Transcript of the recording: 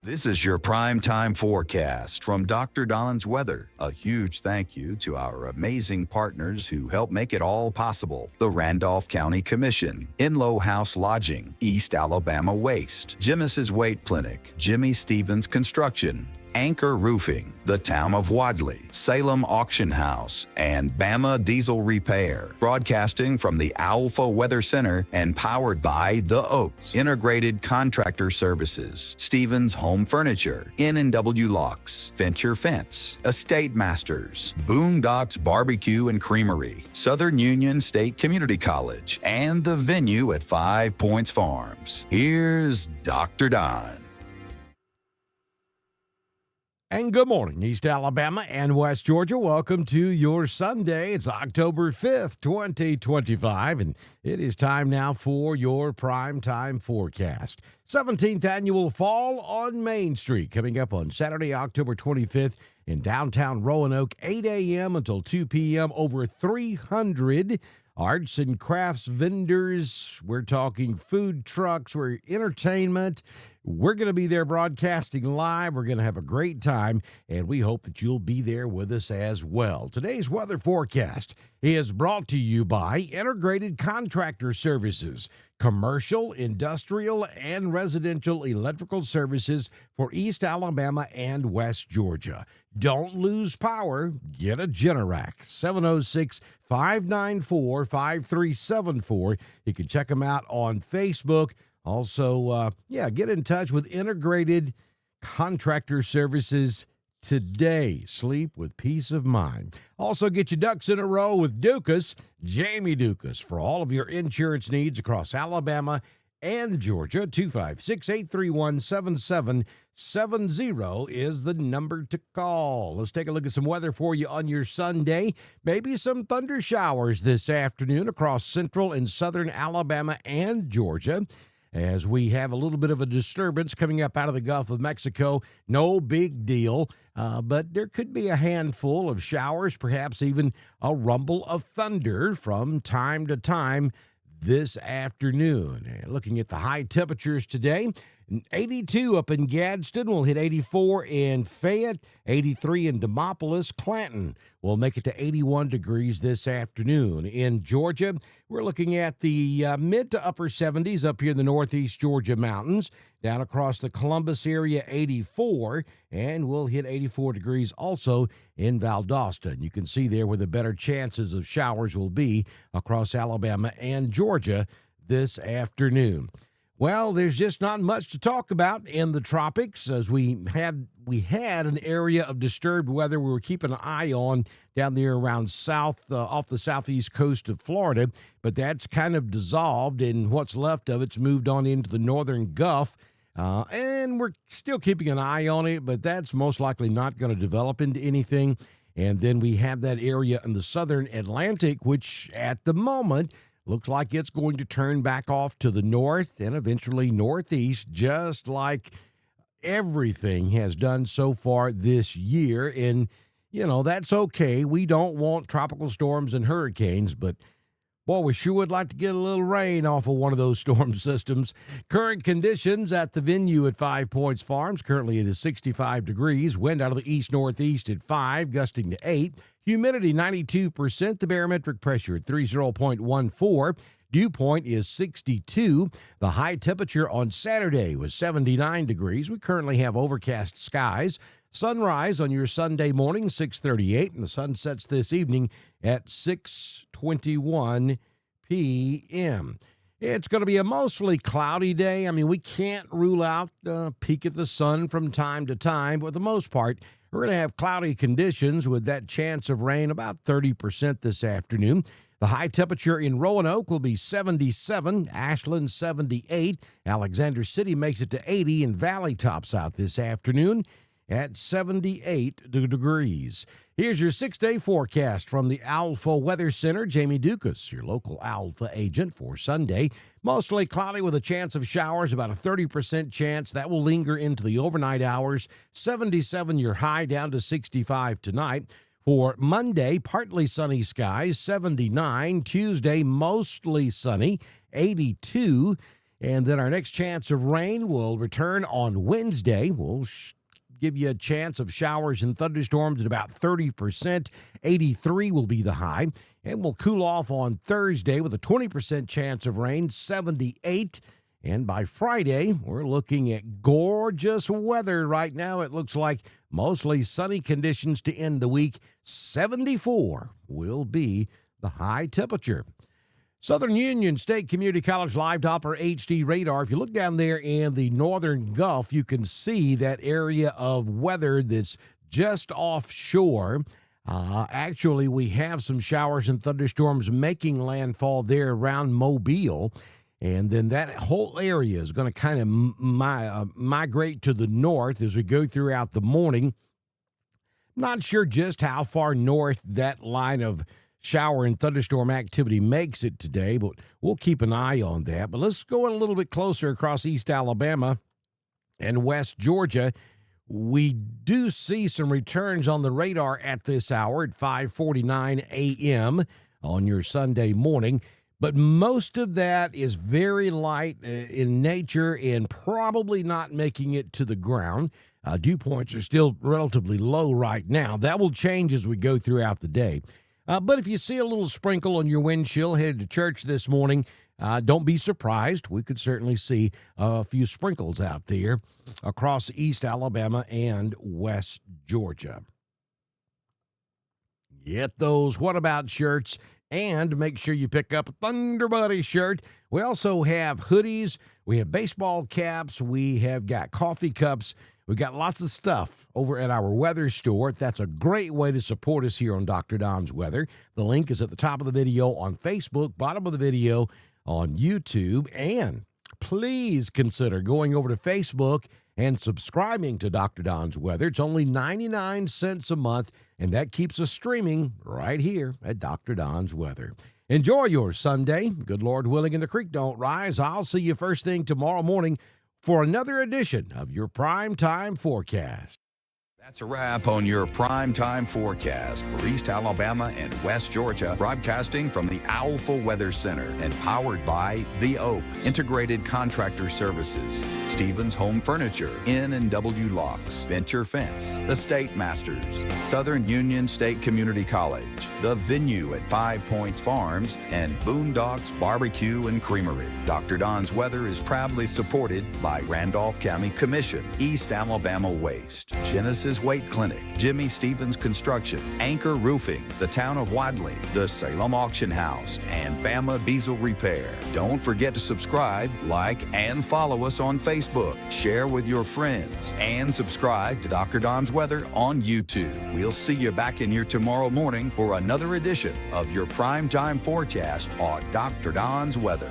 This is your primetime forecast from Dr. Don's Weather. A huge thank you to our amazing partners who help make it all possible. The Randolph County Commission, Inlow House Lodging, East Alabama Waste, Jimis's Weight Clinic, Jimmy Stevens Construction, Anchor Roofing, the Town of Wadley, Salem Auction House, and Bama Diesel Repair. Broadcasting from the Alpha Weather Center and powered by The Oaks, Integrated Contractor Services, Stevens Home Furniture, N&W Locks, Venture Fence, Estate Masters, Boondocks Barbecue and Creamery, Southern Union State Community College, and the venue at 5 Points Farms. Here's Dr. Don. And good morning, East Alabama and West Georgia. Welcome to your Sunday. It's October 5th, 2025, and it is time now for your primetime forecast. 17th Annual Fall on Main Street coming up on Saturday, October 25th in downtown Roanoke, 8 a.m. until 2 p.m. Over 300 arts and crafts vendors. We're talking food trucks, we're entertainment. We're going to be there broadcasting live. We're going to have a great time, and we hope that you'll be there with us as well. Today's weather forecast is brought to you by Integrated Contractor Services, commercial, industrial, and residential electrical services for East Alabama and West Georgia. Don't lose power. Get a Generac. 706-594-5374. You can check them out on Facebook. Also, get in touch with Integrated Contractor Services today. Sleep with peace of mind. Also, get your ducks in a row with Dukas, Jamie Dukas, for all of your insurance needs across Alabama and Georgia. 256-831-7770 is the number to call. Let's take a look at some weather for you on your Sunday. Maybe some thunder showers this afternoon across central and southern Alabama and Georgia, as we have a little bit of a disturbance coming up out of the Gulf of Mexico. No big deal, but there could be a handful of showers, perhaps even a rumble of thunder from time to time this afternoon. And looking at the high temperatures today, 82 up in Gadsden. We'll hit 84 in Fayette, 83 in Demopolis. Clanton will make it to 81 degrees this afternoon. In Georgia, we're looking at the mid to upper 70s up here in the northeast Georgia mountains. Down across the Columbus area, 84, and we'll hit 84 degrees also in Valdosta. And you can see there where the better chances of showers will be across Alabama and Georgia this afternoon. Well, there's just not much to talk about in the tropics, as we had an area of disturbed weather we were keeping an eye on down there around off the southeast coast of Florida, but that's kind of dissolved, and what's left of it's moved on into the northern Gulf, and we're still keeping an eye on it, but that's most likely not going to develop into anything. And then we have that area in the southern Atlantic, which at the moment looks like it's going to turn back off to the north and eventually northeast, just like everything has done so far this year. And, that's okay. We don't want tropical storms and hurricanes, but boy, we sure would like to get a little rain off of one of those storm systems. Current conditions at the venue at 5 Points Farms. Currently it is 65 degrees. Wind out of the east-northeast at 5, gusting to 8. Humidity 92%. The barometric pressure at 30.14. Dew point is 62. The high temperature on Saturday was 79 degrees. We currently have overcast skies. Sunrise on your Sunday morning, 6:38, and the sun sets this evening at 6:21 p.m. It's going to be a mostly cloudy day. I mean, we can't rule out a peek at the sun from time to time, but for the most part, we're going to have cloudy conditions with that chance of rain about 30% this afternoon. The high temperature in Roanoke will be 77, Ashland 78, Alexander City makes it to 80, and Valley tops out this afternoon at 78 degrees. Here's your 6-day forecast from the Alpha Weather Center. Jamie Dukas, your local Alpha agent for Sunday. Mostly cloudy with a chance of showers, about a 30% chance. That will linger into the overnight hours. 77 your high, down to 65 tonight. For Monday, partly sunny skies, 79. Tuesday, mostly sunny, 82. And then our next chance of rain will return on Wednesday. We'll give you a chance of showers and thunderstorms at about 30%. 83 will be the high. And we'll cool off on Thursday with a 20% chance of rain, 78. And by Friday, we're looking at gorgeous weather right now. It looks like mostly sunny conditions to end the week. 74 will be the high temperature. Southern Union State Community College Live Doppler HD radar. If you look down there in the northern Gulf, you can see that area of weather that's just offshore. Actually, we have some showers and thunderstorms making landfall there around Mobile. And then that whole area is going to kind of migrate to the north as we go throughout the morning. Not sure just how far north that line of shower and thunderstorm activity makes it today, but we'll keep an eye on that. But let's go in a little bit closer across East Alabama and West Georgia. We do see some returns on the radar at this hour at 5:49 a.m. on your Sunday morning. But most of that is very light in nature and probably not making it to the ground. Dew points are still relatively low right now. That will change as we go throughout the day. But if you see a little sprinkle on your windshield headed to church this morning, don't be surprised. We could certainly see a few sprinkles out there across East Alabama and West Georgia. Get those What About shirts. And make sure you pick up a Thunder Buddy shirt. We also have hoodies. We have baseball caps. We have got coffee cups. We've got lots of stuff over at our weather store. That's a great way to support us here on Dr. Don's Weather. The link is at the top of the video on Facebook, bottom of the video on YouTube. And please consider going over to Facebook and subscribing to Dr. Don's Weather. It's only 99 cents a month, and that keeps us streaming right here at Dr. Don's Weather. Enjoy your Sunday. Good Lord willing and the creek don't rise. I'll see you first thing tomorrow morning for another edition of your Prime Time Forecast. That's a wrap on your Prime Time Forecast for East Alabama and West Georgia, broadcasting from the Owlful Weather Center and powered by The Oaks, Integrated Contractor Services, Stevens Home Furniture, N&W Locks, Venture Fence, The State Masters, Southern Union State Community College, The Venue at 5 Points Farms, and Boondocks Barbecue and Creamery. Dr. Don's Weather is proudly supported by Randolph County Commission, East Alabama Waste, Genesis Weight Clinic, Jimmy Stevens Construction, Anchor Roofing, the Town of Wadley, the Salem Auction House, and Bama Diesel Repair. Don't forget to subscribe, like, and follow us on Facebook. Share with your friends, and subscribe to Dr. Don's Weather on YouTube. We'll see you back in here tomorrow morning for another edition of your Prime Time Forecast on Dr. Don's Weather.